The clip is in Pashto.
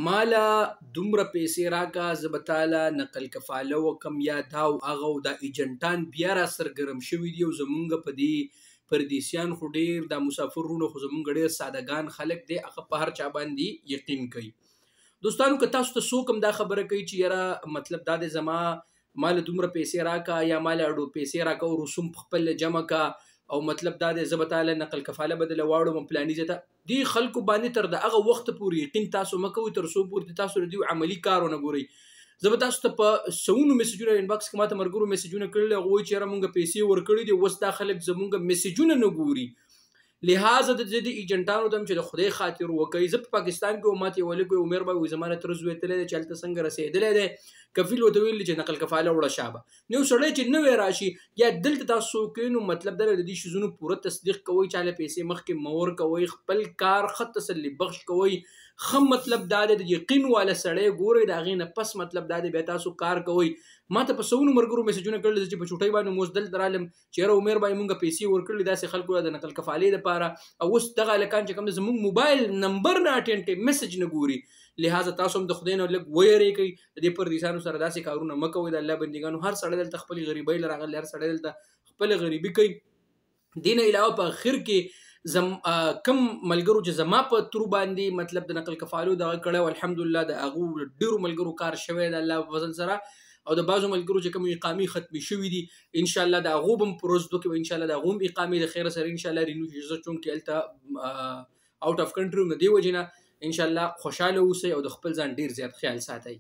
مالا دومره پیسې راکا زه به تاله نقل کفاله وکم یا دا او هغه او دا ایجنټان بیا را سرګرم شوي دي او زمونږ په دې پردیسیان خو ډېر دا مسافرونه خو زمونږ ډېر سادهګان خلک دی هغه په هر چا باندې یقین کوي. دوستانو که تاسو ته څوک هم دا خبره کوي چې یاره مطلب دا دی زما مال دومره پیسې راکا یا مال اډو پیسې راکا او رسوم خپل جمع کا او مطلب دا دی زه به تاله نقل کفاله بدله واړم پلاني ځای ته دې خلکو باندې تر د هغه وخت پورې یقین تاسو مه کوئ تر څو پورې تاسو د دوی عملي کار ونه ګورئ. زه به تاسو ته په سونو میسجونه انباکس کې ماته ملګرو میسجونه کړي هغه وایي چې یاره مونږ پیسې ورکړي دي اوس دا خلک زمونږ میسجونه نه ګوري. لہذا د دې ایجنټانو ته چې د خدای خاطر وکړي. زه په پاکستان کې ماته یو لیک عمر به وي زمانه تر زوی تللی دی چې هلته څنګه رسېدلی دی کفیل ورته ویلي چې نقل کفاله وړه شابه نو یو سړی چې نوی راشي یا دلته تاسو کوئ نو مطلب دا د دې شیزونو پوره تصدیق کوئ چاله پیسې مخکې مه ورکوئ خپل کار ښه تسلي بخش کوئ ښه مطلب دا دی د یقین والا سړی ګورئ د هغې نه پس مطلب دا دی بیا تاسو کار کوئ. ما ته په سونو ملګرو میسجونه کړل چې په چوټۍ باندې مو اوس دلته رالم چې یاره عمر بای مونږ پیسې ورکړلې داسې خلکو د نقل کفالې دپاره او اوس دغه هلکان چې کوم دی زموږ موبایل نمبر نه اټینډ کوي میسج نه ګوري. لہذا تاسو هم د خدای نه لږ ویرېږئ د دې پردیسانو سره داسې کارونه مه کوئ. د الله بندګانو هر سړی دلته خپلې غریبۍ له راغلی هر سړی دلته خپله غریبي کوي. دې نه علاوه په اخر کې کم ملګرو چې زما په ترو باندې مطلب د نقل کفالو دغه کړی او الحمدلله د هغو ډېرو ملګرو کار شوی د الله په فضل سره او د بعضو ملګرو چې کوم اقامې ختمې شوي دي انشاءالله د هغو به هم په ورځو کې به انشاءالله د هغو هم اقامې د خیره سره انشاءالله رینیو شي. زه چونکې هلته آوټ اف کنټري وم د دې وجې نه انشاءالله خوشحاله اوسئ او د خپل ځان ډېر زیات خیال ساتئ.